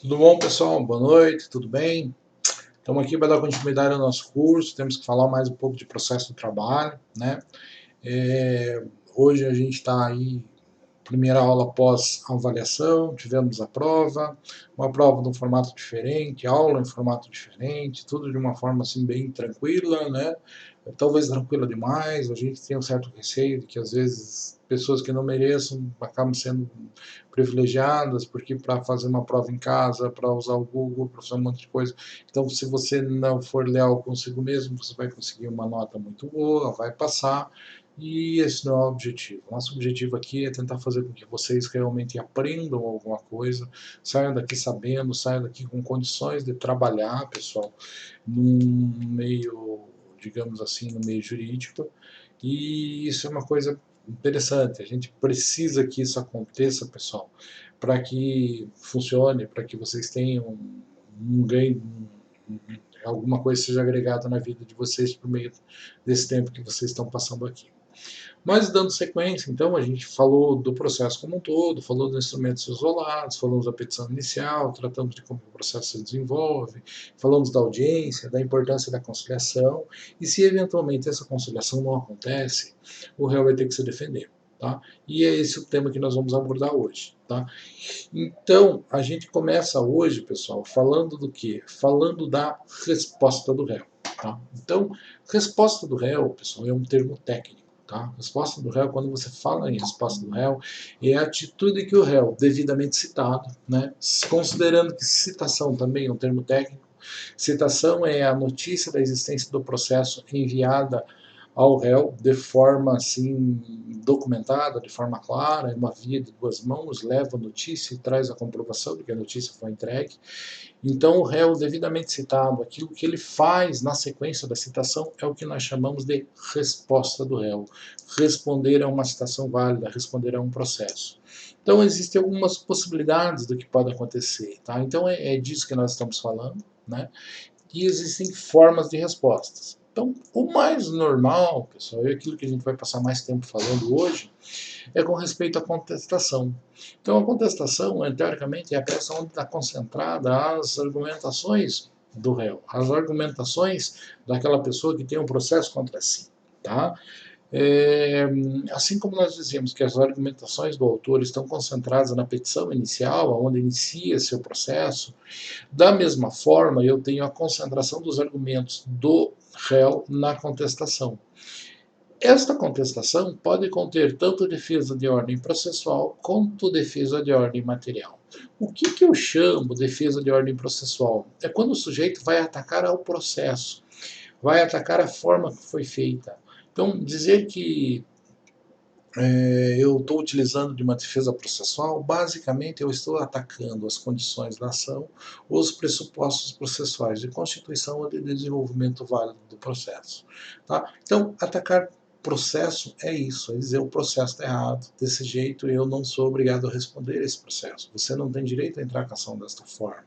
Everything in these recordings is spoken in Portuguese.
Tudo bom, pessoal? Boa noite, tudo bem? Estamos aqui para dar continuidade ao nosso curso, temos que falar mais um pouco de processo do trabalho, né? É, Hoje a gente está aí, primeira aula após avaliação, tivemos a prova, uma prova de um formato diferente, aula em formato diferente, tudo de uma forma assim bem tranquila, né? Talvez tranquila demais, a gente tem um certo receio de que às vezes pessoas que não mereçam acabam sendo privilegiadas, porque para fazer uma prova em casa, para usar o Google, para fazer um monte de coisa, então se você não for leal consigo mesmo, você vai conseguir uma nota muito boa, vai passar, e esse não é o objetivo. Nosso objetivo aqui é tentar fazer com que vocês realmente aprendam alguma coisa, saiam daqui sabendo, saiam daqui com condições de trabalhar, pessoal, num meio, digamos assim, no meio jurídico. E isso é uma coisa interessante. A gente precisa que isso aconteça, pessoal, para que funcione, para que vocês tenham um ganho, alguma coisa seja agregada na vida de vocês por meio desse tempo que vocês estão passando aqui. Mas dando sequência, então, a gente falou do processo como um todo, falou dos instrumentos isolados, falamos da petição inicial, tratamos de como o processo se desenvolve, falamos da audiência, da importância da conciliação, e se eventualmente essa conciliação não acontece, o réu vai ter que se defender. Tá? E é esse o tema que nós vamos abordar hoje. Tá? Então, a gente começa hoje, pessoal, falando do quê? Falando da resposta do réu. Tá? Então, resposta do réu, pessoal, é um termo técnico. Tá? Resposta do réu, quando você fala em resposta do réu, é a atitude que o réu, devidamente citado, né, considerando que citação também é um termo técnico, citação é a notícia da existência do processo enviada ao réu de forma assim documentada, de forma clara, é uma via de duas mãos, leva a notícia e traz a comprovação de que a notícia foi entregue. Então, o réu devidamente citado, aquilo que ele faz na sequência da citação é o que nós chamamos de resposta do réu. Responder a uma citação válida, responder a um processo. Então, existem algumas possibilidades do que pode acontecer. Tá? Então, é disso que nós estamos falando, né? E existem formas de respostas. Então, o mais normal, pessoal, é aquilo que a gente vai passar mais tempo falando hoje, é com respeito à contestação. Então, a contestação, teoricamente, é a peça onde está concentrada as argumentações do réu, as argumentações daquela pessoa que tem um processo contra si. Tá? Assim como nós dizemos que as argumentações do autor estão concentradas na petição inicial, onde inicia seu processo, da mesma forma eu tenho a concentração dos argumentos do réu na contestação. Esta contestação pode conter tanto defesa de ordem processual quanto defesa de ordem material. O que eu chamo de defesa de ordem processual? É quando o sujeito vai atacar ao processo, vai atacar a forma que foi feita. Então, dizer que eu estou utilizando de uma defesa processual, basicamente eu estou atacando as condições da ação, os pressupostos processuais de constituição ou de desenvolvimento válido do processo. Tá? Então, atacar processo é isso, é dizer o processo está errado, desse jeito eu não sou obrigado a responder esse processo. Você não tem direito a entrar com a ação desta forma.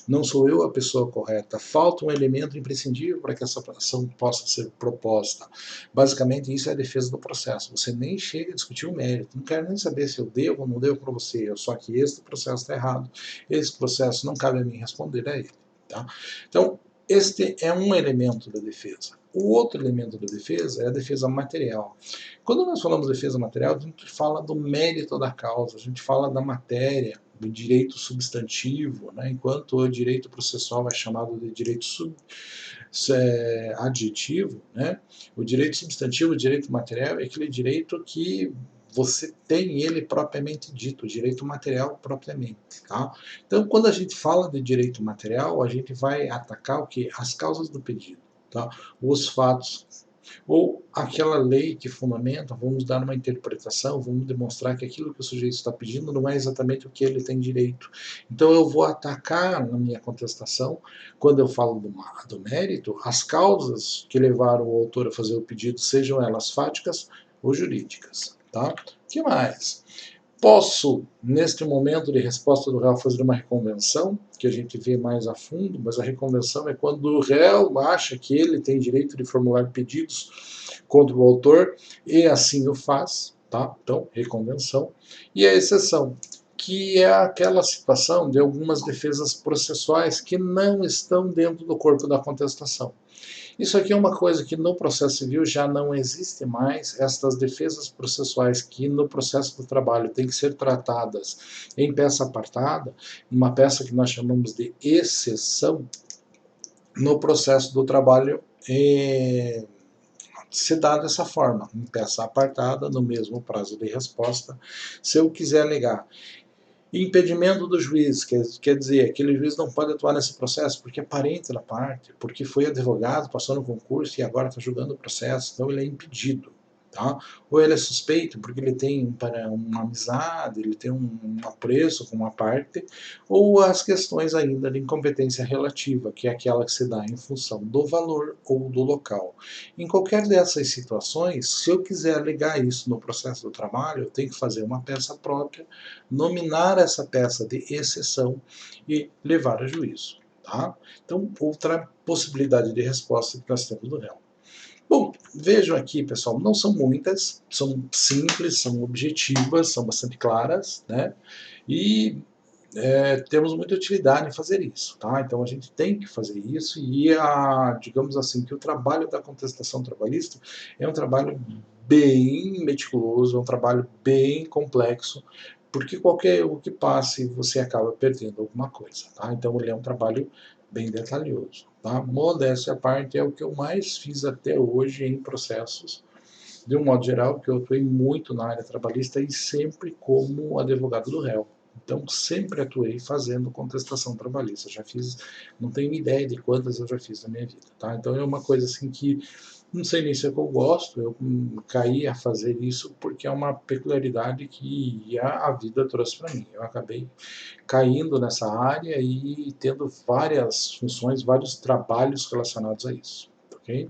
Não sou eu a pessoa correta. Falta um elemento imprescindível para que essa ação possa ser proposta. Basicamente, isso é a defesa do processo. Você nem chega a discutir o mérito. Não quero nem saber se eu devo ou não devo para você. Só que este processo está errado. Esse processo não cabe a mim responder a ele. Tá? Então, este é um elemento da defesa. O outro elemento da defesa é a defesa material. Quando nós falamos de defesa material, a gente fala do mérito da causa, a gente fala da matéria, do direito substantivo, né? Enquanto o direito processual é chamado de direito adjetivo, né? O direito substantivo, o direito material, é aquele direito que você tem ele propriamente dito, o direito material propriamente. Tá? Então, quando a gente fala de direito material, a gente vai atacar o quê? As causas do pedido, tá? Os fatos, ou aquela lei que fundamenta, vamos dar uma interpretação, vamos demonstrar que aquilo que o sujeito está pedindo não é exatamente o que ele tem direito. Então eu vou atacar na minha contestação, quando eu falo do mérito, as causas que levaram o autor a fazer o pedido, sejam elas fáticas ou jurídicas. Tá? O que mais? Posso, neste momento de resposta do réu, fazer uma reconvenção, que a gente vê mais a fundo, mas a reconvenção é quando o réu acha que ele tem direito de formular pedidos contra o autor e assim o faz. Tá? Então, reconvenção. E a exceção, que é aquela situação de algumas defesas processuais que não estão dentro do corpo da contestação. Isso aqui é uma coisa que no processo civil já não existe mais, estas defesas processuais que no processo do trabalho têm que ser tratadas em peça apartada, uma peça que nós chamamos de exceção, no processo do trabalho se dá dessa forma, em peça apartada, no mesmo prazo de resposta, se eu quiser alegar. Impedimento do juiz, quer dizer, aquele juiz não pode atuar nesse processo porque é parente da parte, porque foi advogado, passou no concurso e agora está julgando o processo, então ele é impedido. Tá? Ou ele é suspeito porque ele tem uma amizade, ele tem um apreço com uma parte, ou as questões ainda de incompetência relativa, que é aquela que se dá em função do valor ou do local. Em qualquer dessas situações, se eu quiser alegar isso no processo do trabalho, eu tenho que fazer uma peça própria, nominar essa peça de exceção e levar a juízo. Tá? Então, outra possibilidade de resposta que nós temos do réu. Bom, vejam aqui, pessoal, não são muitas, são simples, são objetivas, são bastante claras, né? E temos muita utilidade em fazer isso, tá? Então a gente tem que fazer isso e, digamos assim, que o trabalho da contestação trabalhista é um trabalho bem meticuloso, é um trabalho bem complexo, porque qualquer o que passe você acaba perdendo alguma coisa, tá? Então ele é um trabalho bem detalhoso, tá? Modéstia à parte, é o que eu mais fiz até hoje em processos, de um modo geral, porque eu atuei muito na área trabalhista e sempre como advogado do réu. Então, sempre atuei fazendo contestação trabalhista. Já fiz, não tenho ideia de quantas eu já fiz na minha vida, tá? Então, é uma coisa assim que, não sei nem se é que eu gosto, eu caí a fazer isso porque é uma peculiaridade que a vida trouxe para mim. Eu acabei caindo nessa área e tendo várias funções, vários trabalhos relacionados a isso, ok?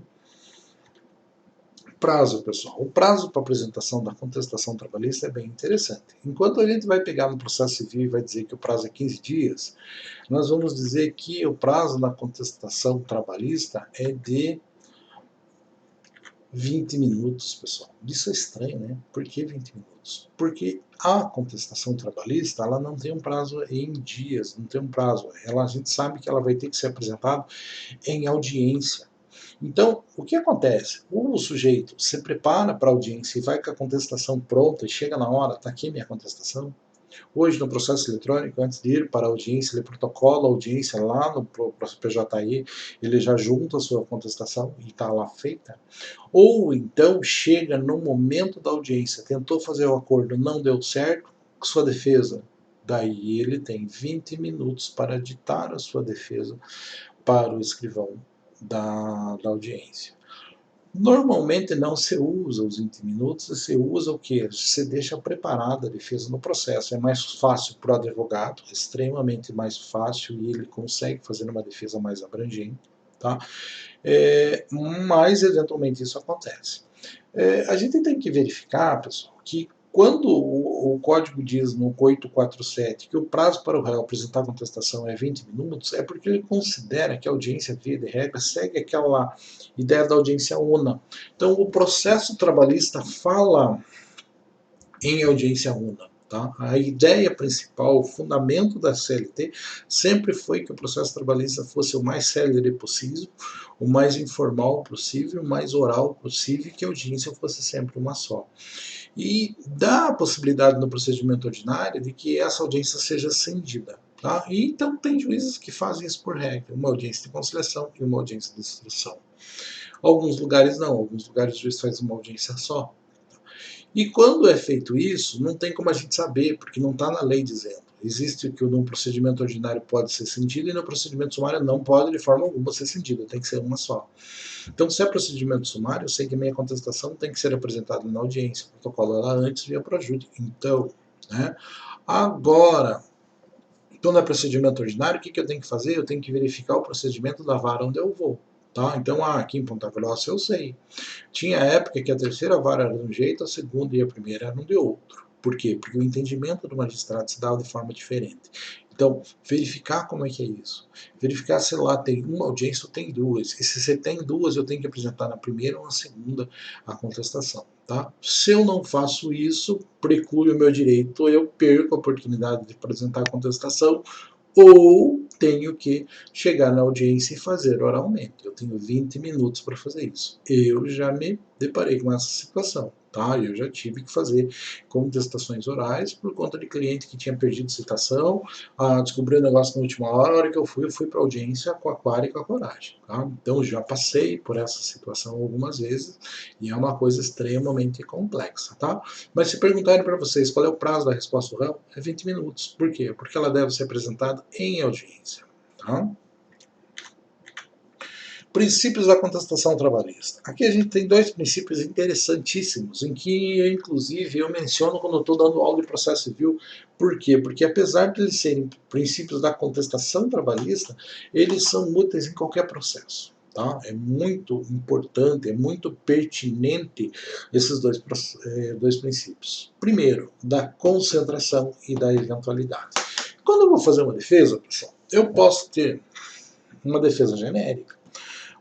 Prazo, pessoal. O prazo para apresentação da contestação trabalhista é bem interessante. Enquanto a gente vai pegar no processo civil e vai dizer que o prazo é 15 dias, nós vamos dizer que o prazo da contestação trabalhista é de 20 minutos, pessoal. Isso é estranho, né? Por que 20 minutos? Porque a contestação trabalhista, ela não tem um prazo em dias, não tem um prazo. A gente sabe que ela vai ter que ser apresentada em audiência. Então, o que acontece? O sujeito se prepara para a audiência e vai com a contestação pronta e chega na hora, está aqui minha contestação. Hoje, no processo eletrônico, antes de ir para a audiência, ele protocola a audiência lá no PJI, ele já junta a sua contestação e está lá feita. Ou então chega no momento da audiência, tentou fazer o acordo, não deu certo, sua defesa. Daí ele tem 20 minutos para ditar a sua defesa para o escrivão da audiência. Normalmente não se usa os 20 minutos, você usa o que? Você deixa preparada a defesa no processo. É mais fácil para o advogado, extremamente mais fácil, e ele consegue fazer uma defesa mais abrangente. Tá? Mas eventualmente isso acontece. A gente tem que verificar, pessoal, que quando o código diz no 847 que o prazo para o réu apresentar contestação é 20 minutos, é porque ele considera que a audiência, via de regra, segue aquela ideia da audiência una. Então, o processo trabalhista fala em audiência una. Tá? A ideia principal, o fundamento da CLT sempre foi que o processo trabalhista fosse o mais célere possível, o mais informal possível, o mais oral possível, e que a audiência fosse sempre uma só. E dá a possibilidade no procedimento ordinário de que essa audiência seja cindida. Tá? E então tem juízes que fazem isso por regra, uma audiência de conciliação e uma audiência de instrução. Alguns lugares não, alguns lugares o juiz faz uma audiência só. E quando é feito isso, não tem como a gente saber, porque não está na lei dizendo. Existe o que no procedimento ordinário pode ser cindido e no procedimento sumário não pode de forma alguma ser cindido, tem que ser uma só. Então, se é procedimento sumário, eu sei que minha contestação tem que ser apresentada na audiência, protocolo ela antes via pro júri. Então, né? Agora, quando é procedimento ordinário, o que eu tenho que fazer? Eu tenho que verificar o procedimento da vara onde eu vou. Tá? Então, aqui em Ponta Grossa eu sei. Tinha época que a terceira vara era de um jeito, a segunda e a primeira eram de outro. Por quê? Porque o entendimento do magistrado se dava de forma diferente. Então, verificar como é que é isso. Verificar se lá tem uma audiência ou tem duas. E se você tem duas, eu tenho que apresentar na primeira ou na segunda a contestação. Tá? Se eu não faço isso, preclui o meu direito, eu perco a oportunidade de apresentar a contestação ou tenho que chegar na audiência e fazer oralmente. Eu tenho 20 minutos para fazer isso. Eu já me deparei com essa situação, tá? Eu já tive que fazer contestações orais por conta de cliente que tinha perdido citação, descobri o negócio na última hora que eu fui para a audiência com a clara e com a coragem, tá? Então já passei por essa situação algumas vezes e é uma coisa extremamente complexa, tá? Mas se perguntarem para vocês qual é o prazo da resposta do réu, é 20 minutos. Por quê? Porque ela deve ser apresentada em audiência. Tá? Princípios da contestação trabalhista. Aqui a gente tem dois princípios interessantíssimos, em que, inclusive, eu menciono quando estou dando aula de processo civil. Por quê? Porque, apesar de eles serem princípios da contestação trabalhista, eles são úteis em qualquer processo. Tá? É muito importante, é muito pertinente esses dois princípios. Primeiro, da concentração e da eventualidade. Quando eu vou fazer uma defesa, pessoal, eu posso ter uma defesa genérica.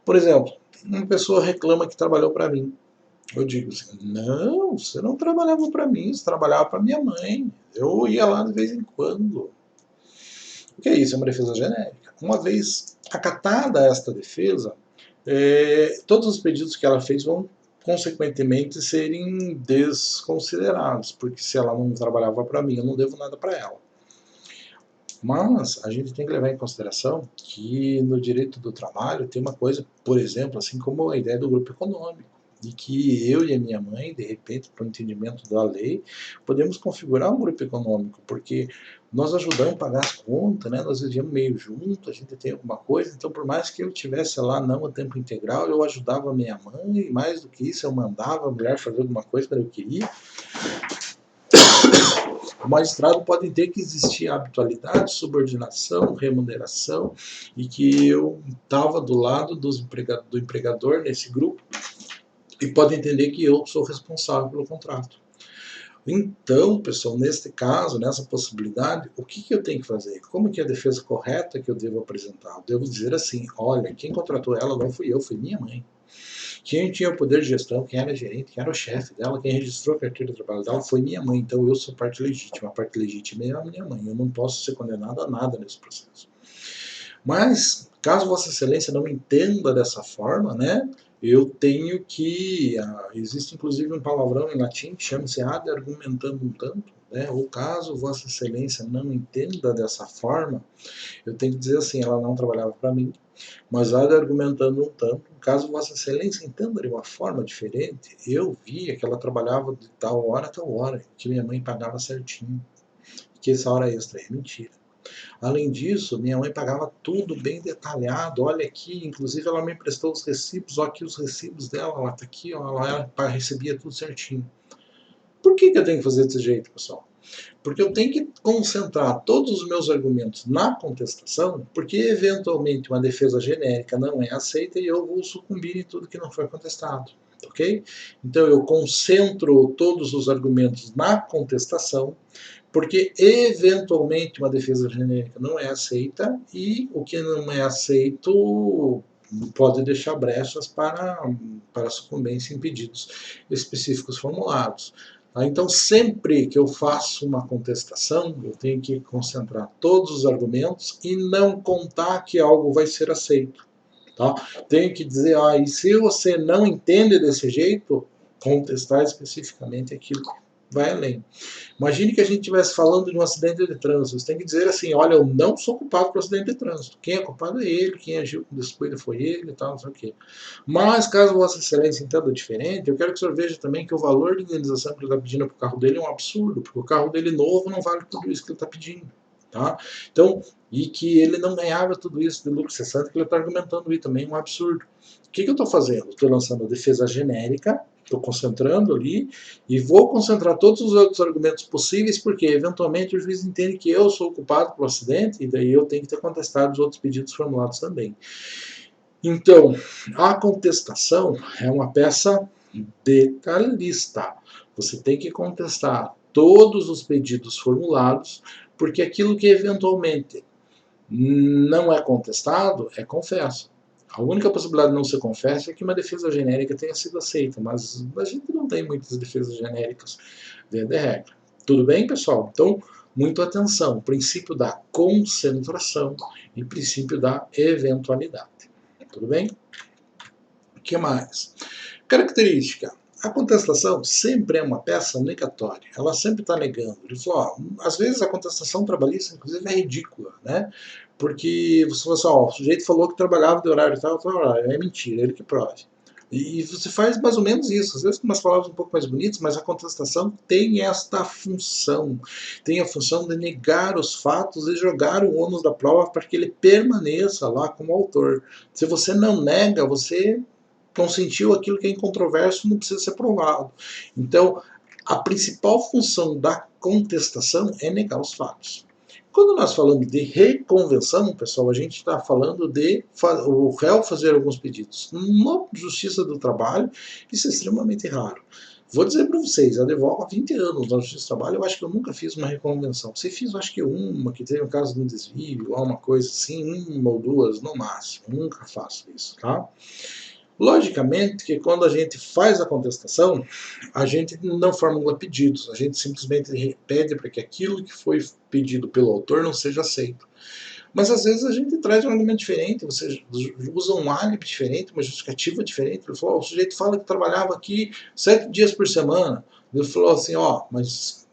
Por exemplo, uma pessoa reclama que trabalhou para mim. Eu digo assim, não, você não trabalhava para mim, você trabalhava para minha mãe. Eu ia lá de vez em quando. O que é isso? É uma defesa genérica. Uma vez acatada esta defesa, todos os pedidos que ela fez vão consequentemente serem desconsiderados, porque se ela não trabalhava para mim, eu não devo nada para ela. Mas a gente tem que levar em consideração que no direito do trabalho tem uma coisa, por exemplo, assim como a ideia do grupo econômico, e que eu e a minha mãe, de repente, para o entendimento da lei, podemos configurar um grupo econômico, porque nós ajudamos a pagar as contas, né? Nós vivíamos meio junto, a gente tem alguma coisa, então por mais que eu estivesse lá não a tempo integral, eu ajudava a minha mãe, e mais do que isso, eu mandava a mulher fazer alguma coisa que eu queria. O magistrado pode ter que existir habitualidade, subordinação, remuneração, e que eu estava do lado do empregador nesse grupo e pode entender que eu sou responsável pelo contrato. Então, pessoal, neste caso, nessa possibilidade, o que eu tenho que fazer? Como que é a defesa correta que eu devo apresentar? Eu devo dizer assim, olha, quem contratou ela não fui eu, foi minha mãe. Quem tinha o poder de gestão, quem era gerente, quem era o chefe dela, quem registrou a carteira de trabalho dela foi minha mãe. Então eu sou parte legítima. A parte legítima é a minha mãe. Eu não posso ser condenado a nada nesse processo. Mas, caso Vossa Excelência não entenda dessa forma, né, eu tenho que. Existe inclusive um palavrão em latim que chama-se ad argumentandum tanto, né, ou caso Vossa Excelência não entenda dessa forma, eu tenho que dizer assim: ela não trabalhava para mim, mas ad argumentando um tanto, caso Vossa Excelência entenda de uma forma diferente, eu via que ela trabalhava de tal hora a tal hora, que minha mãe pagava certinho, que essa hora extra é mentira. Além disso, minha mãe pagava tudo bem detalhado. Olha aqui, inclusive ela me emprestou os recibos, olha aqui os recibos dela, ela está aqui, ó, ela recebia tudo certinho. Por que eu tenho que fazer desse jeito, pessoal? Porque eu tenho que concentrar todos os meus argumentos na contestação, porque eventualmente uma defesa genérica não é aceita e eu vou sucumbir em tudo que não foi contestado. Ok? Então eu concentro todos os argumentos na contestação, porque eventualmente uma defesa genérica não é aceita e o que não é aceito pode deixar brechas para sucumbência em pedidos específicos formulados. Então, sempre que eu faço uma contestação, eu tenho que concentrar todos os argumentos e não contar que algo vai ser aceito. Tá? Tenho que dizer, e se você não entende desse jeito, contestar especificamente aquilo que vai além. Imagine que a gente estivesse falando de um acidente de trânsito. Você tem que dizer assim, olha, eu não sou culpado pelo acidente de trânsito. Quem é culpado é ele, quem agiu com descuido foi ele e tal, não sei o quê. Mas, caso Vossa Excelência entenda diferente, eu quero que o senhor veja também que o valor de indenização que ele está pedindo para o carro dele é um absurdo, porque o carro dele novo não vale tudo isso que ele está pedindo. Tá? Então, e que ele não ganhava tudo isso de lucro cessante, que ele está argumentando aí também um absurdo. O que eu estou fazendo? Estou lançando a defesa genérica, estou concentrando ali e vou concentrar todos os outros argumentos possíveis, porque eventualmente o juiz entende que eu sou o culpado pelo acidente e daí eu tenho que ter contestado os outros pedidos formulados também. Então, a contestação é uma peça detalhista. Você tem que contestar todos os pedidos formulados, porque aquilo que eventualmente não é contestado é confesso. A única possibilidade de não ser confesso é que uma defesa genérica tenha sido aceita, mas a gente não tem muitas defesas genéricas, via de regra. Tudo bem, pessoal? Então, muito atenção. Princípio da concentração e princípio da eventualidade. Tudo bem? O que mais? Característica. A contestação sempre é uma peça negatória. Ela sempre está negando. Ele falou, ó, às vezes a contestação trabalhista, inclusive, é ridícula, né? Porque você fala assim, ó, o sujeito falou que trabalhava de horário tal, tal horário. É mentira, ele que prove. E você faz mais ou menos isso, às vezes com umas palavras um pouco mais bonitas, mas a contestação tem esta função. Tem a função de negar os fatos e jogar o ônus da prova para que ele permaneça lá como autor. Se você não nega, você consentiu aquilo que é incontroverso, não precisa ser provado. Então, a principal função da contestação é negar os fatos. Quando nós falamos de reconvenção, pessoal, a gente está falando de o réu fazer alguns pedidos. Na Justiça do Trabalho, isso é extremamente raro. Vou dizer para vocês, eu advogo há 20 anos na Justiça do Trabalho, eu acho que eu nunca fiz uma reconvenção. Se fiz, eu acho que uma, que teve um caso de um desvio, ou uma coisa assim, uma ou duas no máximo. Nunca faço isso, tá? Logicamente que quando a gente faz a contestação, a gente não formula pedidos, a gente simplesmente pede para que aquilo que foi pedido pelo autor não seja aceito. Mas às vezes a gente traz um argumento diferente, você usa um álibi diferente, uma justificativa diferente. Ele falou, o sujeito fala que trabalhava aqui 7 dias por semana. Ele falou assim, ó, mas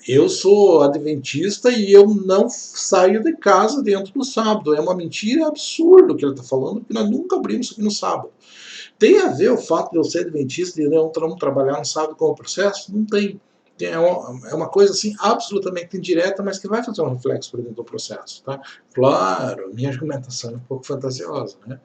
eu sou adventista e eu não saio de casa dentro do sábado. É uma mentira absurda o que ele está falando, porque nós nunca abrimos isso aqui no sábado. Tem a ver o fato de eu ser adventista e não trabalhar no sábado com o processo? Não tem. É uma coisa assim absolutamente indireta, mas que vai fazer um reflexo por dentro do processo. Tá? Claro, minha argumentação é um pouco fantasiosa, né?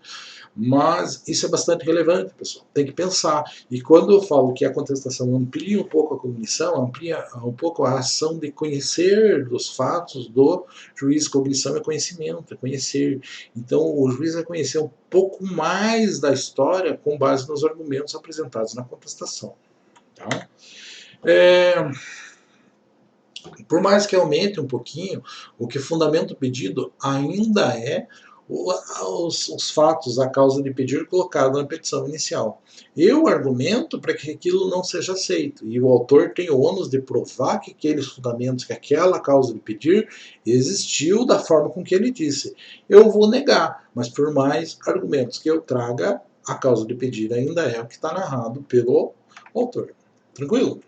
Mas isso é bastante relevante, pessoal. Tem que pensar. E quando eu falo que a contestação amplia um pouco a cognição, amplia um pouco a ação de conhecer dos fatos do juiz. Cognição é conhecimento, é conhecer. Então o juiz vai conhecer um pouco mais da história com base nos argumentos apresentados na contestação. Tá? Por mais que aumente um pouquinho, o que fundamenta o pedido ainda é os fatos, a causa de pedir colocado na petição inicial. Eu argumento para que aquilo não seja aceito, e o autor tem o ônus de provar que aqueles fundamentos, que aquela causa de pedir existiu da forma com que ele disse. Eu vou negar, mas por mais argumentos que eu traga, a causa de pedir ainda é o que está narrado pelo autor. Tranquilo?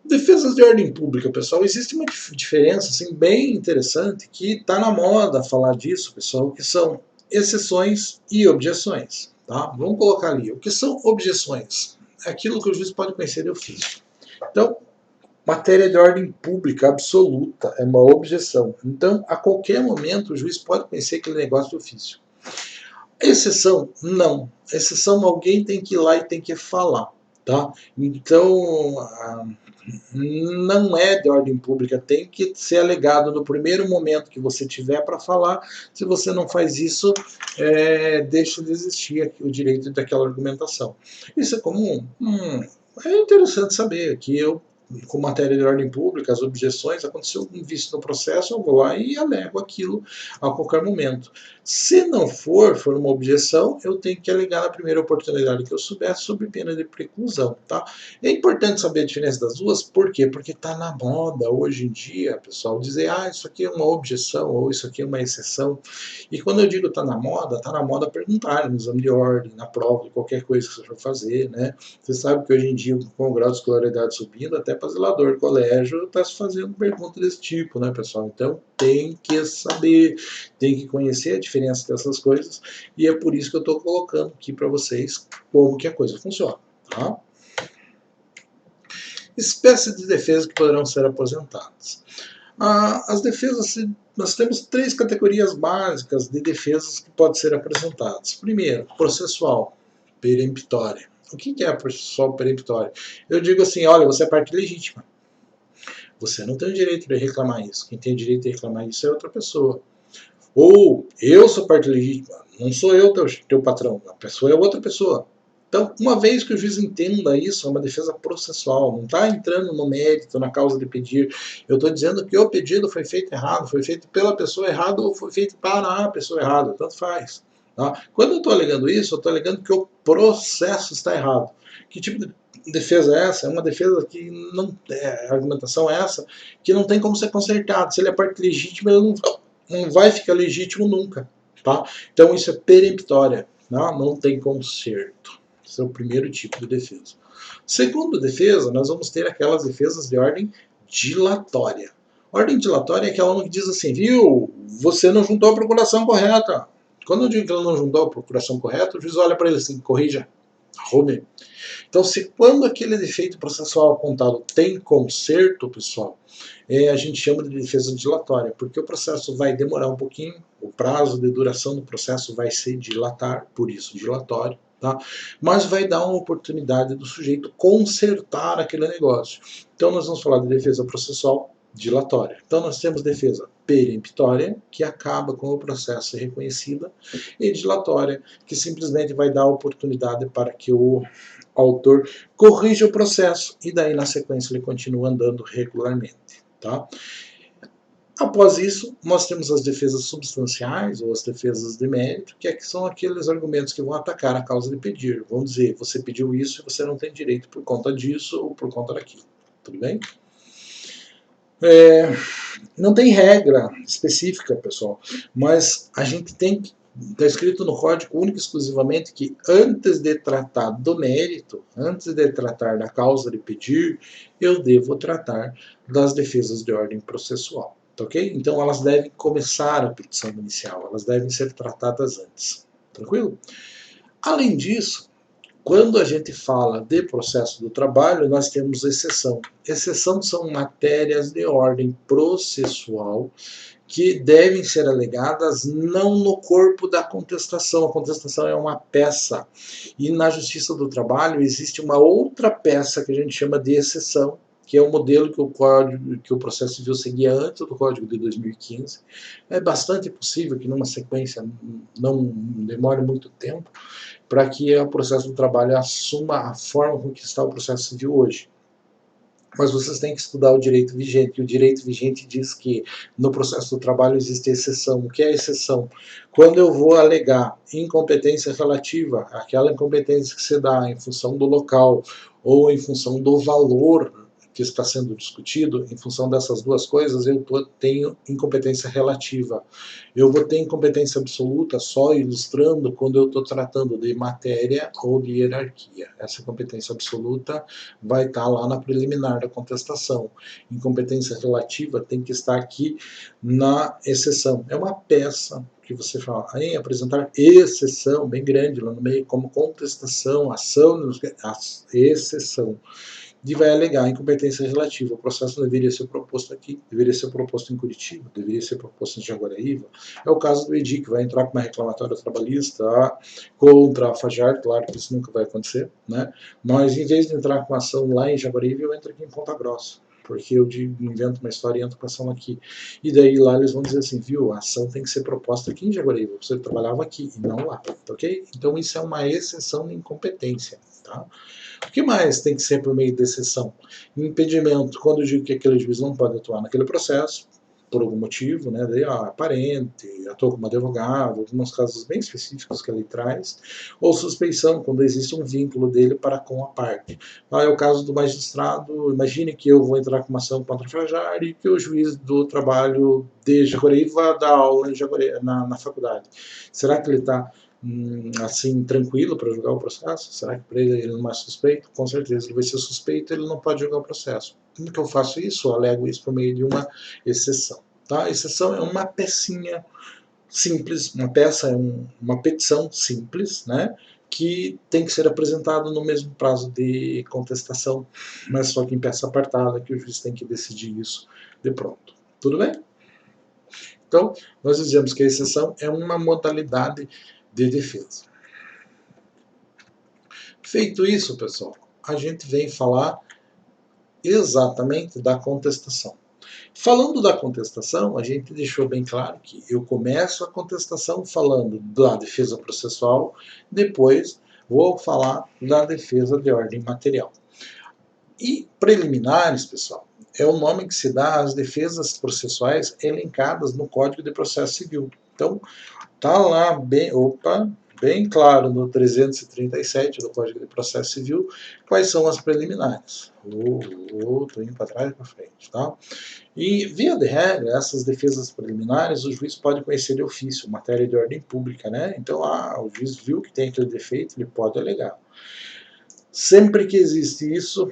Defesas de ordem pública, pessoal, existe uma diferença assim, bem interessante que está na moda falar disso, pessoal, que são exceções e objeções. Tá? Vamos colocar ali. O que são objeções? É aquilo que o juiz pode conhecer de ofício. Então, matéria de ordem pública absoluta é uma objeção. Então, a qualquer momento, o juiz pode conhecer aquele negócio de ofício. Exceção? Não. Exceção, alguém tem que ir lá e tem que falar. Tá? Então, não é de ordem pública, tem que ser alegado no primeiro momento que você tiver para falar. Se você não faz isso, deixa de existir o direito daquela argumentação. Isso é comum? É interessante saber que eu, com matéria de ordem pública, as objeções, aconteceu um vício no processo, eu vou lá e alego aquilo a qualquer momento. Se não for uma objeção, eu tenho que alegar na primeira oportunidade que eu souber, sob pena de preclusão. Tá? É importante saber a diferença das duas, por quê? Porque está na moda hoje em dia, pessoal, dizer, isso aqui é uma objeção, ou isso aqui é uma exceção. E quando eu digo está na moda perguntar no exame de ordem, na prova, de qualquer coisa que você for fazer, né? Você sabe que hoje em dia, com o grau de escolaridade subindo, até para zelador do colégio está se fazendo perguntas desse tipo, né, pessoal? Então tem que saber, tem que conhecer a diferença dessas coisas, e é por isso que eu estou colocando aqui para vocês como que a coisa funciona, tá? Espécies de defesa que poderão ser aposentadas. As defesas, nós temos 3 categorias básicas de defesas que podem ser apresentadas. Primeiro, processual, peremptória. O que é processual peremptória? Eu digo assim, olha, você é parte legítima. Você não tem o direito de reclamar isso. Quem tem o direito de reclamar isso é outra pessoa. Ou, eu sou parte legítima. Não sou eu teu patrão. A pessoa é outra pessoa. Então, uma vez que o juiz entenda isso, é uma defesa processual, não está entrando no mérito, na causa de pedir. Eu estou dizendo que o pedido foi feito errado, foi feito pela pessoa errada ou foi feito para a pessoa errada, tanto faz. Tá? Quando eu estou alegando isso, eu estou alegando que o processo está errado. Que tipo de defesa é essa? É uma defesa que não. A argumentação é essa, que não tem como ser consertado. Se ele é parte legítima, ele não vai ficar legítimo nunca. Tá? Então isso é peremptória. Não tem conserto. Esse é o primeiro tipo de defesa. Segundo defesa, nós vamos ter aquelas defesas de ordem dilatória. Ordem dilatória é aquela que diz assim, viu, você não juntou a procuração correta. Quando eu digo que ela não juntou a procuração correta, o juiz olha para ele assim, corrija, arrume. Então, se quando aquele defeito processual apontado tem conserto, pessoal, a gente chama de defesa dilatória, porque o processo vai demorar um pouquinho, o prazo de duração do processo vai se dilatar, por isso dilatório, tá? Mas vai dar uma oportunidade do sujeito consertar aquele negócio. Então, nós vamos falar de defesa processual dilatória. Então, nós temos defesa peremptória, que acaba com o processo ser reconhecida, e dilatória, que simplesmente vai dar a oportunidade para que o autor corrige o processo e daí na sequência ele continua andando regularmente. Tá? Após isso, nós temos as defesas substanciais ou as defesas de mérito, que são aqueles argumentos que vão atacar a causa de pedir. Vão dizer, você pediu isso e você não tem direito por conta disso ou por conta daquilo. Tudo bem? Não tem regra específica, pessoal, mas a gente tem que está escrito no código único e exclusivamente que antes de tratar do mérito, antes de tratar da causa de pedir, eu devo tratar das defesas de ordem processual. Tá ok? Então elas devem começar a petição inicial, elas devem ser tratadas antes. Tranquilo? Além disso, quando a gente fala de processo do trabalho, nós temos exceção. Exceção são matérias de ordem processual que devem ser alegadas não no corpo da contestação. A contestação é uma peça. E na Justiça do Trabalho existe uma outra peça que a gente chama de exceção, que é o modelo que o processo civil seguia antes do Código de 2015. É bastante possível que numa sequência não demore muito tempo para que o processo do trabalho assuma a forma com que está o processo civil hoje. Mas vocês têm que estudar o direito vigente. E o direito vigente diz que no processo do trabalho existe exceção. O que é exceção? Quando eu vou alegar incompetência relativa, aquela incompetência que se dá em função do local ou em função do valor que está sendo discutido, em função dessas duas coisas, eu tenho incompetência relativa. Eu vou ter incompetência absoluta só ilustrando quando eu estou tratando de matéria ou de hierarquia. Essa competência absoluta vai estar lá na preliminar da contestação. Incompetência relativa tem que estar aqui na exceção. É uma peça que você fala, em apresentar exceção, bem grande lá no meio, como contestação, ação, exceção. E vai alegar incompetência relativa. O processo deveria ser proposto aqui, deveria ser proposto em Curitiba, deveria ser proposto em Jaguaraíva. É o caso do EDI, que vai entrar com uma reclamatória trabalhista contra a Fajar, claro que isso nunca vai acontecer, né? Mas em vez de entrar com ação lá em Jaguaraíva, eu entro aqui em Ponta Grossa, porque eu invento uma história e entro com ação aqui. E daí lá eles vão dizer assim, viu, a ação tem que ser proposta aqui em Jaguaraíva, você trabalhava aqui e não lá, ok? Então isso é uma exceção de incompetência, tá? O que mais tem que ser por meio de exceção? Impedimento, quando eu digo que aquele juiz não pode atuar naquele processo, por algum motivo, né, daí, parente, atua como advogado, alguns casos bem específicos que ele traz, ou suspeição, quando existe um vínculo dele para com a parte. É o caso do magistrado, imagine que eu vou entrar com uma ação contra a Fajar e que o juiz do trabalho de Jaguaraíva dá aula na faculdade. Será que ele está assim, tranquilo para julgar o processo? Será que para ele não é suspeito? Com certeza ele vai ser suspeito, ele não pode julgar o processo. Como que eu faço isso? Eu alego isso por meio de uma exceção. Tá? A exceção é uma pecinha simples, uma peça é uma petição simples, né? Que tem que ser apresentado no mesmo prazo de contestação, mas só que em peça apartada, que o juiz tem que decidir isso de pronto. Tudo bem? Então, nós dizemos que a exceção é uma modalidade de defesa. Feito isso, pessoal, a gente vem falar exatamente da contestação. Falando da contestação, a gente deixou bem claro que eu começo a contestação falando da defesa processual, depois vou falar da defesa de ordem material. E preliminares, pessoal, é o nome que se dá às defesas processuais elencadas no Código de Processo Civil. Então, Tá lá bem claro no 337 do Código de Processo Civil quais são as preliminares. Tô indo para trás e para frente, tá? E, via de regra, essas defesas preliminares, o juiz pode conhecer de ofício, matéria de ordem pública, né? Então, o juiz viu que tem aquele defeito, ele pode alegar. Sempre que existe isso,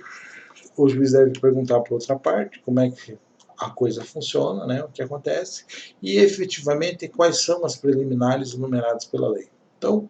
o juiz deve perguntar para outra parte como é que a coisa funciona, né, o que acontece, e efetivamente quais são as preliminares enumeradas pela lei. Então,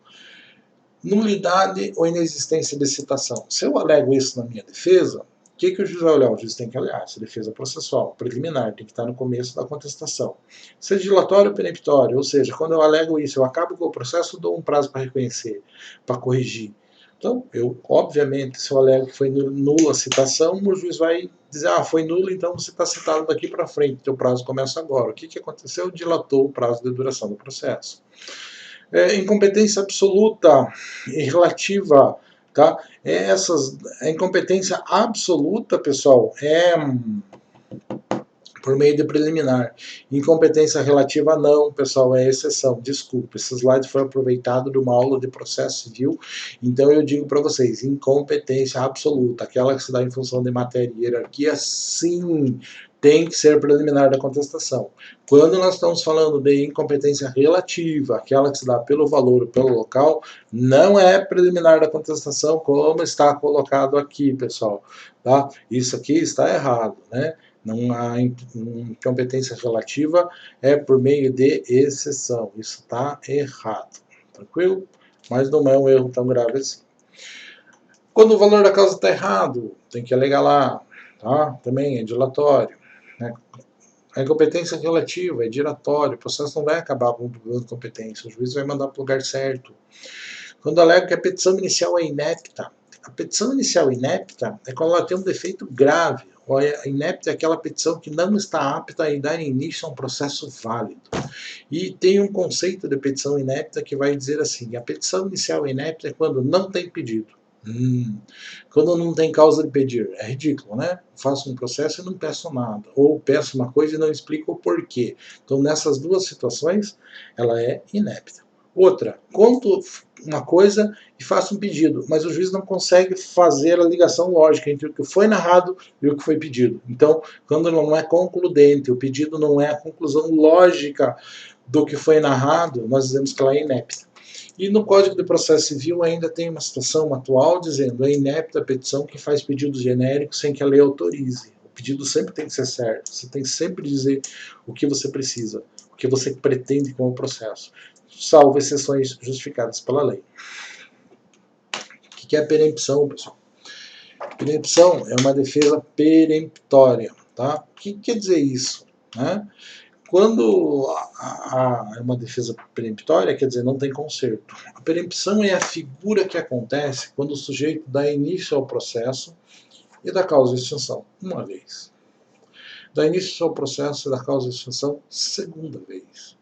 nulidade ou inexistência de citação. Se eu alego isso na minha defesa, o que o juiz vai olhar? O juiz tem que olhar essa defesa processual, preliminar, tem que estar no começo da contestação. Se é dilatório ou peremptório, ou seja, quando eu alego isso, eu acabo com o processo, dou um prazo para reconhecer, para corrigir. Então, obviamente, se eu alego que foi nula a citação, o juiz vai dizer, foi nulo, então você está citado daqui para frente, teu prazo começa agora. O que aconteceu? Dilatou o prazo de duração do processo. Incompetência absoluta e relativa, tá? A incompetência absoluta, pessoal, por meio de preliminar. Incompetência relativa não, pessoal, é exceção. Desculpa, esse slide foi aproveitado de uma aula de processo civil, então eu digo para vocês, incompetência absoluta, aquela que se dá em função de matéria e hierarquia, sim, tem que ser preliminar da contestação. Quando nós estamos falando de incompetência relativa, aquela que se dá pelo valor ou pelo local, não é preliminar da contestação, como está colocado aqui, pessoal. Tá? Isso aqui está errado, né? Não há incompetência relativa, é por meio de exceção. Isso está errado. Tranquilo? Mas não é um erro tão grave assim. Quando o valor da causa está errado, tem que alegar lá. Tá? Também é dilatório. Né? A incompetência relativa é dilatório. O processo não vai acabar com o problema de competência. O juiz vai mandar para o lugar certo. Quando alega que a petição inicial é inepta, a petição inicial inepta é quando ela tem um defeito grave. A inepta é aquela petição que não está apta a dar início a um processo válido. E tem um conceito de petição inepta que vai dizer assim: a petição inicial inepta é quando não tem pedido. Quando não tem causa de pedir. É ridículo, né? Faço um processo e não peço nada. Ou peço uma coisa e não explico o porquê. Então, nessas duas situações, ela é inepta. Outra, conto uma coisa e faço um pedido, mas o juiz não consegue fazer a ligação lógica entre o que foi narrado e o que foi pedido. Então, quando não é concludente, o pedido não é a conclusão lógica do que foi narrado, nós dizemos que ela é inepta. E no Código de Processo Civil ainda tem uma situação atual dizendo é inepta a petição que faz pedidos genéricos sem que a lei autorize. O pedido sempre tem que ser certo, você tem que sempre dizer o que você precisa, o que você pretende com o processo, salvo exceções justificadas pela lei. O que é perempção, pessoal? Perempção é uma defesa peremptória. Tá? O que quer dizer isso? Né? Quando é uma defesa peremptória, quer dizer, não tem conserto. A perempção é a figura que acontece quando o sujeito dá início ao processo e dá causa de extinção, uma vez. Dá início ao processo e dá causa de extinção, segunda vez.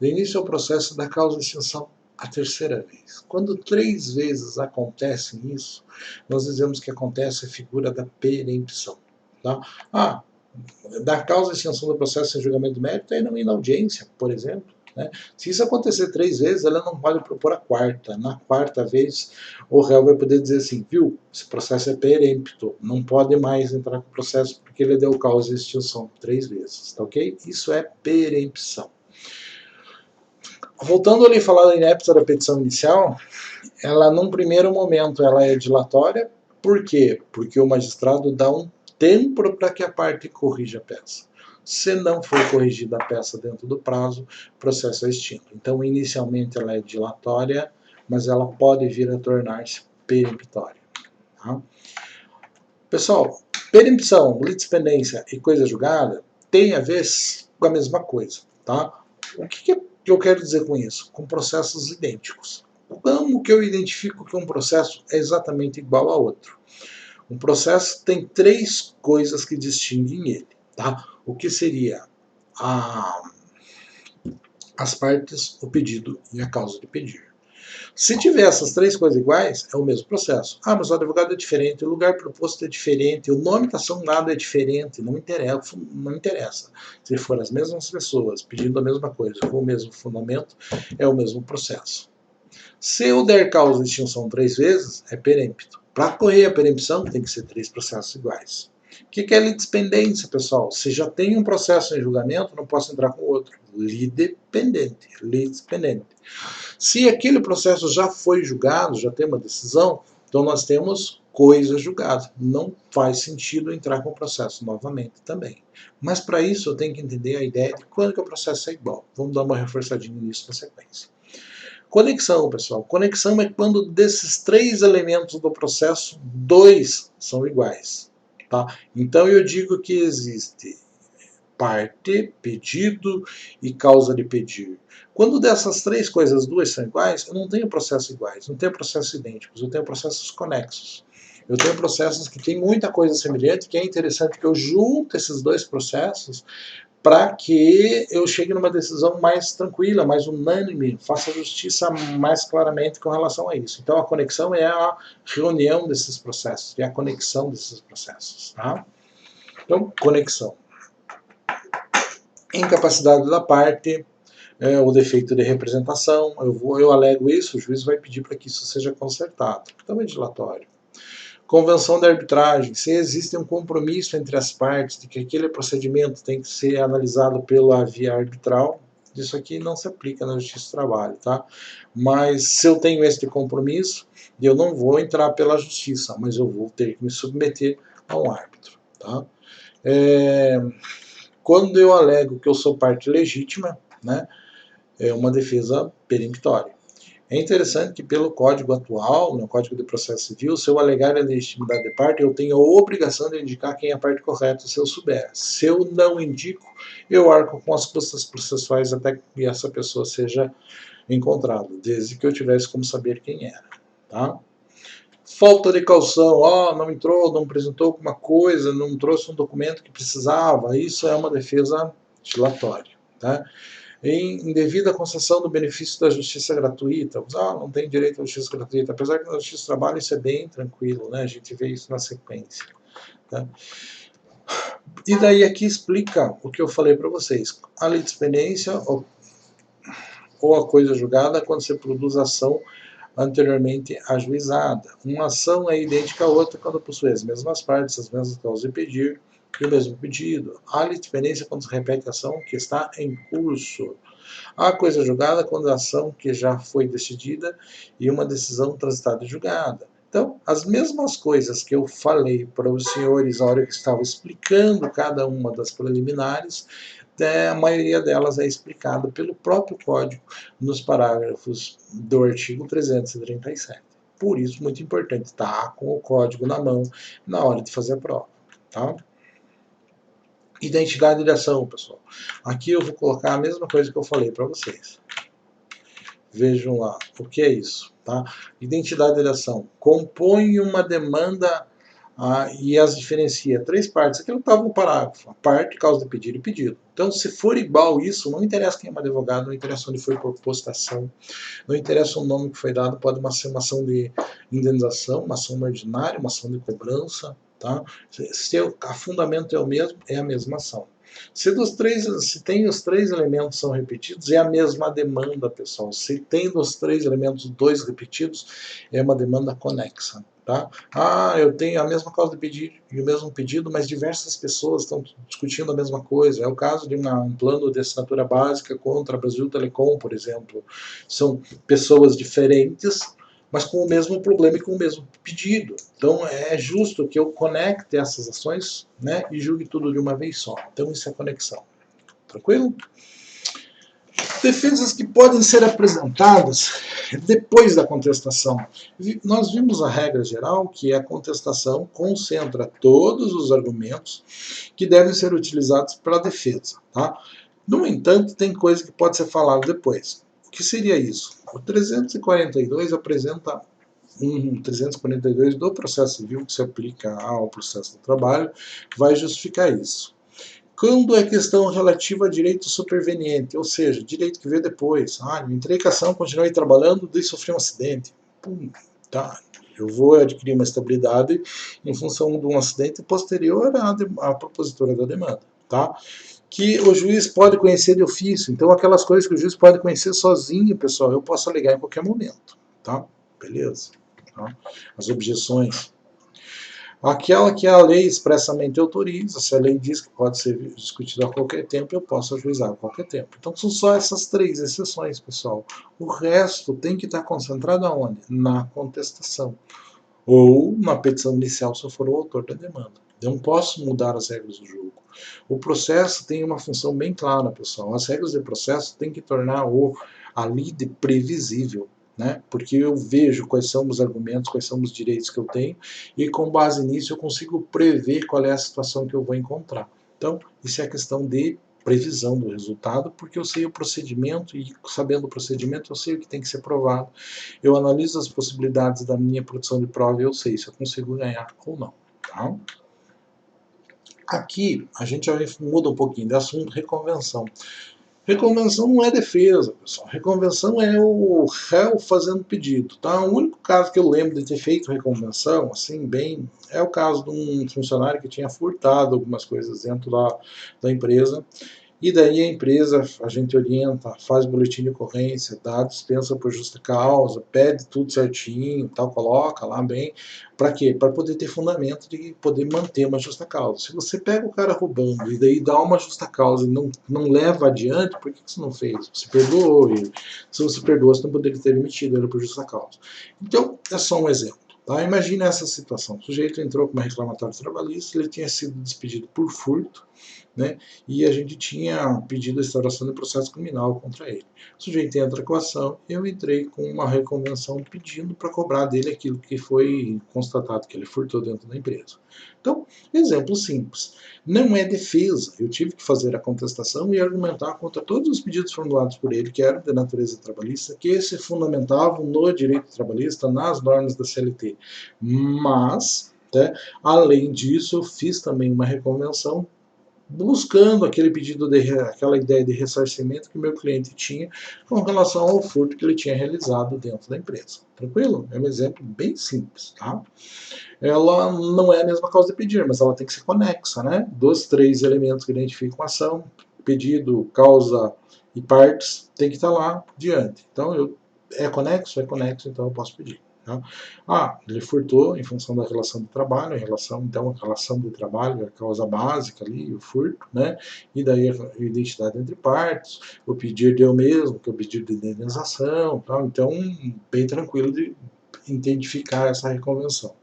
Dá início ao processo e dá causa de extinção, a terceira vez. Quando 3 vezes acontece isso, nós dizemos que acontece a figura da perempção. Tá? Da causa de extinção do processo em julgamento do mérito é não ir na audiência, por exemplo. Né? Se isso acontecer 3 vezes, ela não pode propor a quarta. Na quarta vez, o réu vai poder dizer assim, viu, esse processo é perempto, não pode mais entrar com o processo porque ele deu causa de extinção 3 vezes, tá ok? Isso é perempção. Voltando ali a falar da inepta da petição inicial, ela num primeiro momento ela é dilatória, por quê? Porque o magistrado dá um tempo para que a parte corrija a peça. Se não for corrigida a peça dentro do prazo, o processo é extinto. Então, inicialmente ela é dilatória, mas ela pode vir a tornar-se peremptória. Tá? Pessoal, perempção, litispendência e coisa julgada tem a ver com a mesma coisa. Tá? O que eu quero dizer com isso? Com processos idênticos. Como que eu identifico que um processo é exatamente igual a outro? Um processo tem 3 coisas que distinguem ele. Tá? O que seria as partes, o pedido e a causa de pedir. Se tiver essas três coisas iguais, é o mesmo processo. Ah, mas o advogado é diferente, o lugar proposto é diferente, o nome da ação dado é diferente, não interessa, não interessa. Se for as mesmas pessoas pedindo a mesma coisa, com o mesmo fundamento, é o mesmo processo. Se eu der causa de extinção 3 vezes, é perempto. Para correr a perempção, tem que ser 3 processos iguais. O que é litispendência, pessoal? Se já tem um processo em julgamento, não posso entrar com outro. Lidependente, litispendente. Se aquele processo já foi julgado, já tem uma decisão, então nós temos coisa julgada. Não faz sentido entrar com o processo novamente também. Mas para isso eu tenho que entender a ideia de quando que o processo é igual. Vamos dar uma reforçadinha nisso na sequência. Conexão, pessoal. Conexão é quando desses três elementos do processo, 2 são iguais. Tá? Então eu digo que existe parte, pedido e causa de pedir. Quando dessas três coisas, 2 são iguais, eu não tenho processos iguais, não tenho processos idênticos, eu tenho processos conexos. Eu tenho processos que têm muita coisa semelhante, que é interessante que eu junte esses dois processos para que eu chegue numa decisão mais tranquila, mais unânime, faça justiça mais claramente com relação a isso. Então a conexão é a reunião desses processos, é a conexão desses processos. Tá? Então, conexão. Incapacidade da parte, o defeito de representação, eu alego isso, o juiz vai pedir para que isso seja consertado. Também dilatório. Convenção de arbitragem, se existe um compromisso entre as partes de que aquele procedimento tem que ser analisado pela via arbitral, isso aqui não se aplica na Justiça do Trabalho, tá? Mas se eu tenho esse compromisso, eu não vou entrar pela Justiça, mas eu vou ter que me submeter a um árbitro, tá? Quando eu alego que eu sou parte legítima, né, é uma defesa peremptória. É interessante que pelo Código atual, no Código de Processo Civil, se eu alegar a legitimidade de parte, eu tenho a obrigação de indicar quem é a parte correta, se eu souber. Se eu não indico, eu arco com as custas processuais até que essa pessoa seja encontrada, desde que eu tivesse como saber quem era. Tá? Falta de caução, não entrou, não apresentou alguma coisa, não trouxe um documento que precisava, isso é uma defesa dilatória. Tá? Em indevida concessão do benefício da justiça gratuita, não tem direito à justiça gratuita, apesar que na Justiça do Trabalho isso é bem tranquilo, né? A gente vê isso na sequência. Tá? E daí aqui explica o que eu falei para vocês. A litispendência ou a coisa julgada quando você produz ação anteriormente ajuizada. Uma ação é idêntica à outra quando possui as mesmas partes, as mesmas causas de pedir e o mesmo pedido. A litispendência quando se repete a ação que está em curso. A coisa julgada quando a ação que já foi decidida e uma decisão transitada e julgada. Então, as mesmas coisas que eu falei para os senhores na hora que estava explicando cada uma das preliminares, a maioria delas é explicada pelo próprio Código nos parágrafos do artigo 337. Por isso, muito importante estar com o Código na mão na hora de fazer a prova. Tá? Identidade de ação, pessoal. Aqui eu vou colocar a mesma coisa que eu falei para vocês. Vejam lá, o que é isso? Tá? Identidade de ação. Compõe uma demanda e as diferencia. 3 partes. Aqui não estava no parágrafo. A parte, causa de pedido e pedido. Então, se for igual isso, não interessa quem é o advogado, não interessa onde foi proposta a ação, não interessa o nome que foi dado, pode ser uma ação de indenização, uma ação ordinária, uma ação de cobrança. Tá? Se o fundamento é o mesmo, é a mesma ação. Se tem os 3 elementos são repetidos, é a mesma demanda, pessoal. Se tem dos 3 elementos 2 repetidos, é uma demanda conexa. Tá? Eu tenho a mesma causa de pedido e o mesmo pedido, mas diversas pessoas estão discutindo a mesma coisa. É o caso de um plano de assinatura básica contra a Brasil Telecom, por exemplo. São pessoas diferentes, mas com o mesmo problema e com o mesmo pedido. Então é justo que eu conecte essas ações, né, e julgue tudo de uma vez só. Então isso é conexão. Tranquilo? Defesas que podem ser apresentadas depois da contestação. Nós vimos a regra geral que a contestação concentra todos os argumentos que devem ser utilizados para a defesa. Tá? No entanto, tem coisa que pode ser falada depois. O que seria isso? O 342 apresenta 342 do processo civil que se aplica ao processo do trabalho, vai justificar isso. Quando é questão relativa a direito superveniente, ou seja, direito que veio depois. Eu entrei com a ação, continuei trabalhando, daí sofri um acidente. Pum, tá. Eu vou adquirir uma estabilidade em função de um acidente posterior à propositura da demanda. Tá? Que o juiz pode conhecer de ofício. Então, aquelas coisas que o juiz pode conhecer sozinho, pessoal, eu posso alegar em qualquer momento. Tá? Beleza. Tá? As objeções. Aquela que a lei expressamente autoriza, se a lei diz que pode ser discutida a qualquer tempo, eu posso ajuizar a qualquer tempo. Então são só essas 3 exceções, pessoal. O resto tem que estar concentrado aonde? Na contestação. Ou na petição inicial, se eu for o autor da demanda. Eu não posso mudar as regras do jogo. O processo tem uma função bem clara, pessoal. As regras de processo têm que tornar a lide previsível. Né? Porque eu vejo quais são os argumentos, quais são os direitos que eu tenho, e com base nisso eu consigo prever qual é a situação que eu vou encontrar. Então, isso é a questão de previsão do resultado, porque eu sei o procedimento, e sabendo o procedimento eu sei o que tem que ser provado. Eu analiso as possibilidades da minha produção de prova e eu sei se eu consigo ganhar ou não. Tá? Aqui a gente já muda um pouquinho de assunto, reconvenção. Reconvenção não é defesa, pessoal. Reconvenção é o réu fazendo pedido, tá? O único caso que eu lembro de ter feito reconvenção, assim, bem, é o caso de um funcionário que tinha furtado algumas coisas dentro da empresa. E daí a empresa, a gente orienta, faz boletim de ocorrência, dá dispensa por justa causa, pede tudo certinho, tal, coloca lá bem. Para quê? Para poder ter fundamento de poder manter uma justa causa. Se você pega o cara roubando e daí dá uma justa causa e não leva adiante, por que você não fez? Você perdoou ele. Se você perdoou, você não poderia ter emitido ele por justa causa. Então, é só um exemplo. Tá? Imagina essa situação. O sujeito entrou com uma reclamatória trabalhista, ele tinha sido despedido por furto, né? E a gente tinha pedido a instauração de processo criminal contra ele. O sujeito entra com a ação, eu entrei com uma reconvenção pedindo para cobrar dele aquilo que foi constatado que ele furtou dentro da empresa. Então, exemplo simples. Não é defesa. Eu tive que fazer a contestação e argumentar contra todos os pedidos formulados por ele, que eram de natureza trabalhista, que se fundamentavam no direito trabalhista, nas normas da CLT. Mas, né, além disso, eu fiz também uma reconvenção buscando aquele pedido, aquela ideia de ressarcimento que meu cliente tinha com relação ao furto que ele tinha realizado dentro da empresa. Tranquilo? É um exemplo bem simples, tá? Ela não é a mesma causa de pedir, mas ela tem que ser conexa, né? Dos 3 elementos que identificam a ação, pedido, causa e partes, tem que estar lá diante. Então, é conexo, então eu posso pedir. Tá? Ele furtou em função da relação de trabalho, então a relação do trabalho é a causa básica ali, o furto, né? E daí a identidade entre partes, o pedir de eu mesmo, que é o pedido de indenização, tal. Então, bem tranquilo de identificar essa reconvenção.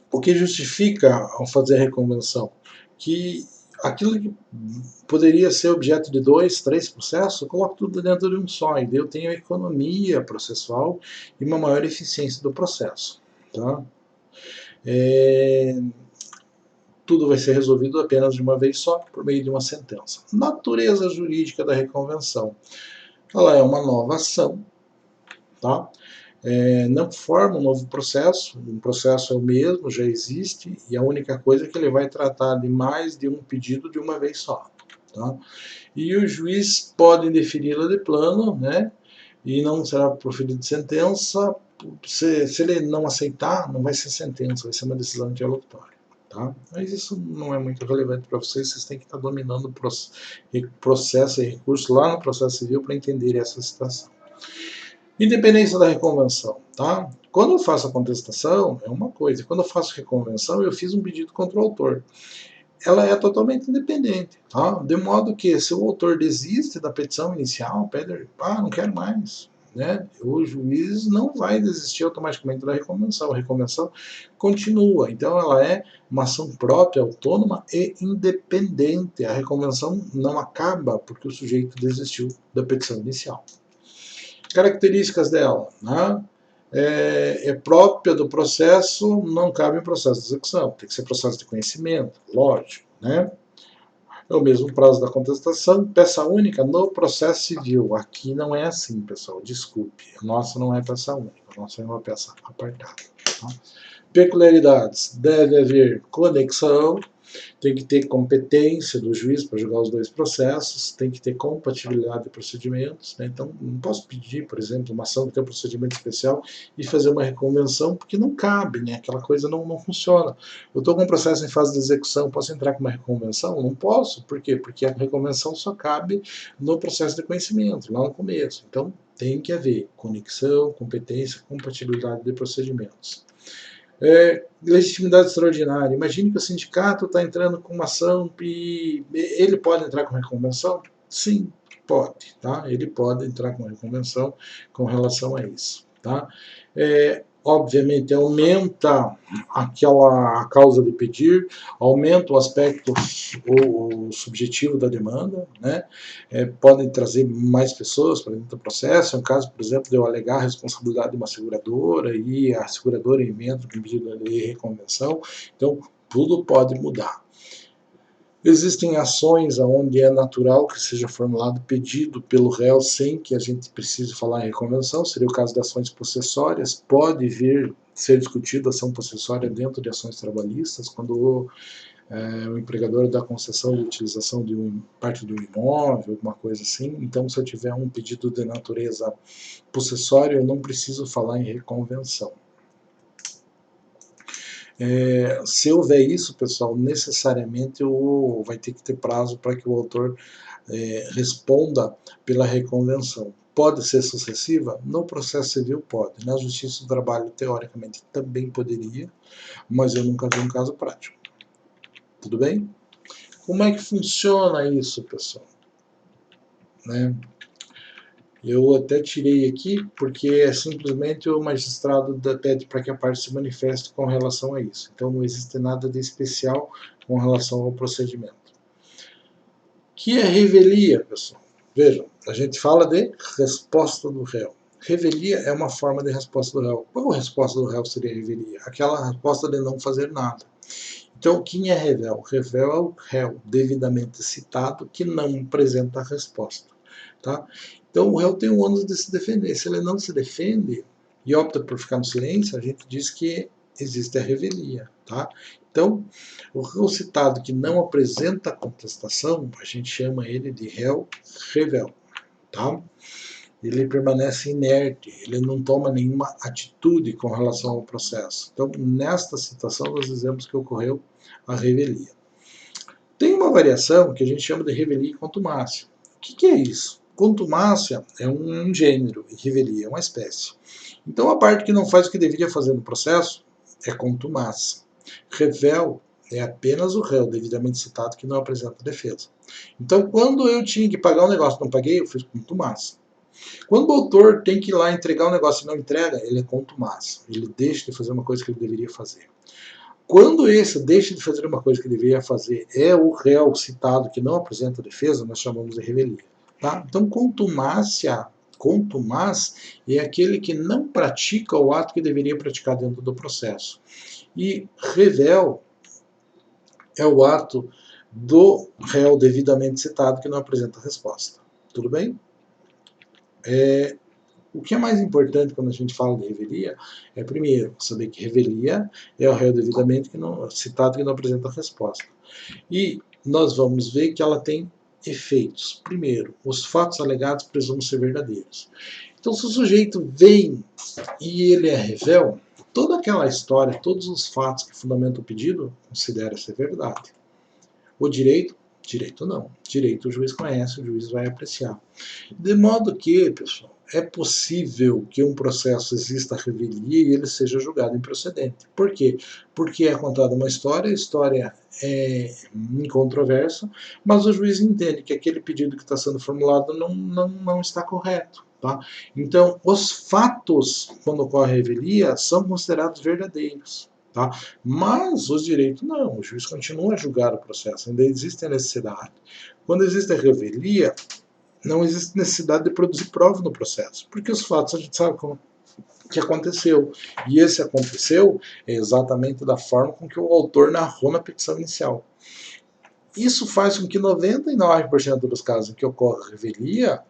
O que justifica ao fazer a reconvenção? Que aquilo que poderia ser objeto de 2, 3 processos, eu coloco tudo dentro de um só, e daí eu tenho economia processual e uma maior eficiência do processo. Tá? Tudo vai ser resolvido apenas de uma vez só, por meio de uma sentença. Natureza jurídica da reconvenção. Ela é uma nova ação, tá? Não forma um novo processo, o processo é o mesmo, já existe, e a única coisa é que ele vai tratar de mais de um pedido de uma vez só. Tá? E o juiz pode indeferi-la de plano, né? E não será proferido sentença. Se ele não aceitar, não vai ser sentença, vai ser uma decisão interlocutória. Tá? Mas isso não é muito relevante para vocês têm que estar dominando o processo e recurso lá no processo civil para entender essa situação. Independência da reconvenção, tá? Quando eu faço a contestação, é uma coisa. Quando eu faço reconvenção, eu fiz um pedido contra o autor. Ela é totalmente independente, tá? De modo que, se o autor desiste da petição inicial, pede, não quero mais, né? O juiz não vai desistir automaticamente da reconvenção. A reconvenção continua. Então, ela é uma ação própria, autônoma e independente. A reconvenção não acaba porque o sujeito desistiu da petição inicial. Características dela, né? É própria do processo, não cabe em processo de execução, tem que ser processo de conhecimento, lógico, né? É o mesmo prazo da contestação, peça única no processo civil. Aqui não é assim, pessoal, desculpe, a nossa não é peça única, a nossa é uma peça apartada. Tá? Peculiaridades, deve haver conexão, tem que ter competência do juiz para julgar os dois processos, tem que ter compatibilidade de procedimentos, né? Então, não posso pedir, por exemplo, uma ação que tem um procedimento especial e fazer uma reconvenção, porque não cabe, né? Aquela coisa não funciona. Eu estou com um processo em fase de execução, posso entrar com uma reconvenção? Não posso. Por quê? Porque a reconvenção só cabe no processo de conhecimento, lá no começo. Então, tem que haver conexão, competência, compatibilidade de procedimentos. Legitimidade extraordinária. Imagine que o sindicato está entrando com uma ação e ele pode entrar com reconvenção? Sim, pode. Tá? Ele pode entrar com reconvenção com relação a isso. Tá? Obviamente, aumenta a causa de pedir, aumenta o aspecto o subjetivo da demanda, né? Podem trazer mais pessoas para dentro do processo. É um caso, por exemplo, de eu alegar a responsabilidade de uma seguradora e a seguradora inventa um pedido de reconvenção. Então, tudo pode mudar. Existem ações onde é natural que seja formulado pedido pelo réu sem que a gente precise falar em reconvenção, seria o caso de ações possessórias. Pode vir ser discutida ação possessória dentro de ações trabalhistas, quando o empregador dá concessão de utilização de parte do imóvel, alguma coisa assim. Então, se eu tiver um pedido de natureza possessória, eu não preciso falar em reconvenção. Se houver isso, pessoal, necessariamente vai ter que ter prazo para que o autor responda pela reconvenção. Pode ser sucessiva? No processo civil pode. Na Justiça do Trabalho, teoricamente, também poderia, mas eu nunca vi um caso prático. Tudo bem? Como é que funciona isso, pessoal? Né? Eu até tirei aqui, porque simplesmente o magistrado pede para que a parte se manifeste com relação a isso. Então não existe nada de especial com relação ao procedimento. Que é revelia, pessoal? Vejam, a gente fala de resposta do réu. Revelia é uma forma de resposta do réu. Qual a resposta do réu seria revelia? Aquela resposta de não fazer nada. Então, quem é revel? Revel é o réu devidamente citado que não apresenta a resposta. Tá? Então, o réu tem o ônus de se defender. Se ele não se defende e opta por ficar no silêncio, a gente diz que existe a revelia. Tá? Então, o réu citado que não apresenta contestação, a gente chama ele de réu revel. Tá? Ele permanece inerte, ele não toma nenhuma atitude com relação ao processo. Então, nesta situação, nós dizemos que ocorreu a revelia. Tem uma variação que a gente chama de revelia e contumácia. O que é isso? Contumácia é um gênero e revelia é uma espécie. Então, a parte que não faz o que deveria fazer no processo é contumácia. Revel é apenas o réu devidamente citado que não apresenta defesa. Então, quando eu tinha que pagar um negócio e não paguei, eu fiz contumácia. Quando o autor tem que ir lá entregar um negócio e não entrega, ele é contumácia. Ele deixa de fazer uma coisa que ele deveria fazer. Quando esse deixa de fazer uma coisa que deveria fazer é o réu citado que não apresenta defesa, nós chamamos de revelia. Tá? Então, contumaz é aquele que não pratica o ato que deveria praticar dentro do processo. E revel é o ato do réu devidamente citado que não apresenta resposta. Tudo bem? O que é mais importante quando a gente fala de revelia é, primeiro, saber que revelia é o réu devidamente citado que não apresenta resposta. E nós vamos ver que ela tem efeitos. Primeiro, os fatos alegados presumem ser verdadeiros. Então, se o sujeito vem e ele é revel, toda aquela história, todos os fatos que fundamentam o pedido, considera ser verdade. O direito? Direito não. Direito o juiz conhece, o juiz vai apreciar. De modo que, pessoal, é possível que um processo exista revelia e ele seja julgado improcedente. Por quê? Porque é contada uma história, a história é incontroversa, mas o juiz entende que aquele pedido que está sendo formulado não está correto. Tá? Então, os fatos, quando ocorre a revelia, são considerados verdadeiros. Tá? Mas os direitos não, o juiz continua a julgar o processo, ainda existe a necessidade. Quando existe a revelia, não existe necessidade de produzir prova no processo, porque os fatos a gente sabe como que aconteceu. E esse aconteceu é exatamente da forma com que o autor narrou na petição inicial. Isso faz com que 99% dos casos em que ocorre a revelia,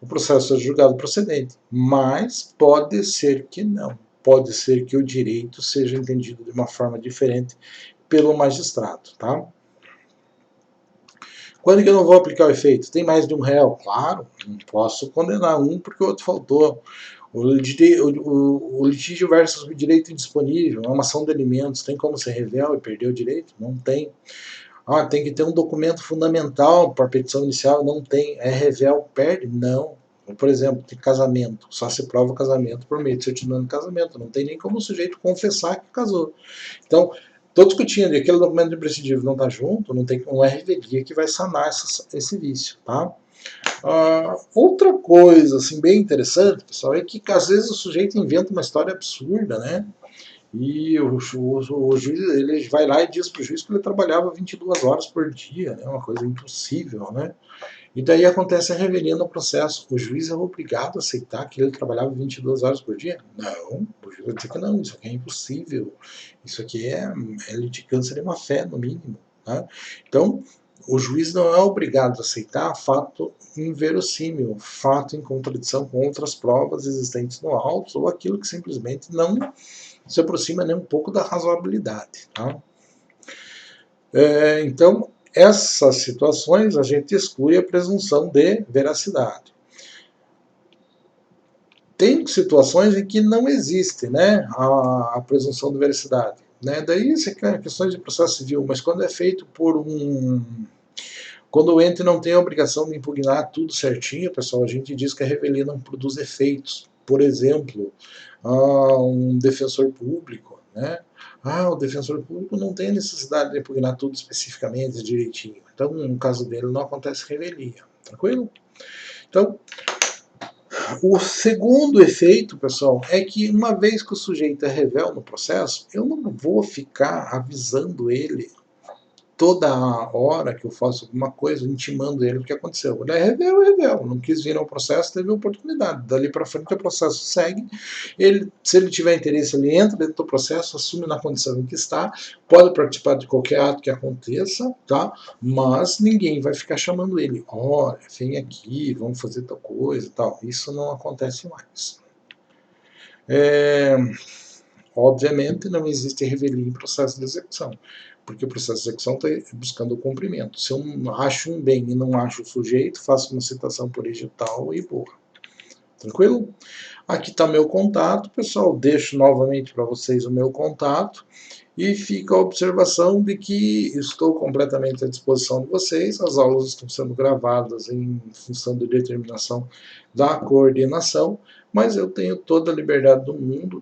o processo seja julgado procedente. Mas pode ser que não. Pode ser que o direito seja entendido de uma forma diferente pelo magistrado. Tá? Quando que eu não vou aplicar o efeito? Tem mais de um réu? Claro, não posso condenar um porque o outro faltou. O litígio versus o direito indisponível, uma ação de alimentos, tem como ser revel e perder o direito? Não tem. Tem que ter um documento fundamental para a petição inicial, não tem. É revel, perde? Não. Por exemplo, de casamento, só se prova o casamento por meio de certidão de casamento, não tem nem como o sujeito confessar que casou. Então, estou discutindo e aquele documento imprescindível não está junto, não tem um RV que vai sanar esse vício, tá? Outra coisa assim, bem interessante, pessoal, é que às vezes o sujeito inventa uma história absurda, né? E o juiz ele vai lá e diz para o juiz que ele trabalhava 22 horas por dia, né? Uma coisa impossível, né? E daí acontece a revelia no processo. O juiz é obrigado a aceitar que ele trabalhava 22 horas por dia? Não, o juiz vai dizer que não, isso aqui é impossível. Isso aqui é litigância de má fé, no mínimo. Tá? Então, o juiz não é obrigado a aceitar fato inverossímil, fato em contradição com outras provas existentes no auto, ou aquilo que simplesmente não se aproxima nem um pouco da razoabilidade. Tá? Então, essas situações a gente exclui a presunção de veracidade. Tem situações em que não existe, né, a presunção de veracidade. Né? Daí isso é questões de processo civil, mas quando é feito por quando o ente não tem a obrigação de impugnar tudo certinho, pessoal, a gente diz que a revelia não produz efeitos. Por exemplo, um defensor público, né? O defensor público não tem a necessidade de impugnar tudo especificamente, direitinho. Então, no caso dele, não acontece revelia. Tranquilo? Então, o segundo efeito, pessoal, é que uma vez que o sujeito é revel no processo, eu não vou ficar avisando ele toda hora que eu faço alguma coisa, intimando ele o que aconteceu. Ele é revel, não quis vir ao processo, teve oportunidade. Dali para frente o processo segue. Se ele tiver interesse, ele entra dentro do processo, assume na condição em que está, pode participar de qualquer ato que aconteça, tá? Mas ninguém vai ficar chamando ele. Olha, vem aqui, vamos fazer tal coisa, tal. Isso não acontece mais. Obviamente não existe revelia em processo de execução, porque o processo de execução está buscando o cumprimento. Se eu acho um bem e não acho o sujeito, faço uma citação por edital e boa. Tranquilo? Aqui está meu contato, pessoal. Deixo novamente para vocês o meu contato e fica a observação de que estou completamente à disposição de vocês. As aulas estão sendo gravadas em função de determinação da coordenação, mas eu tenho toda a liberdade do mundo,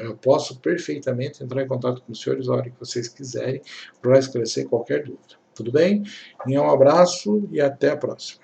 eu posso perfeitamente entrar em contato com os senhores a hora que vocês quiserem para esclarecer qualquer dúvida. Tudo bem? Um abraço e até a próxima.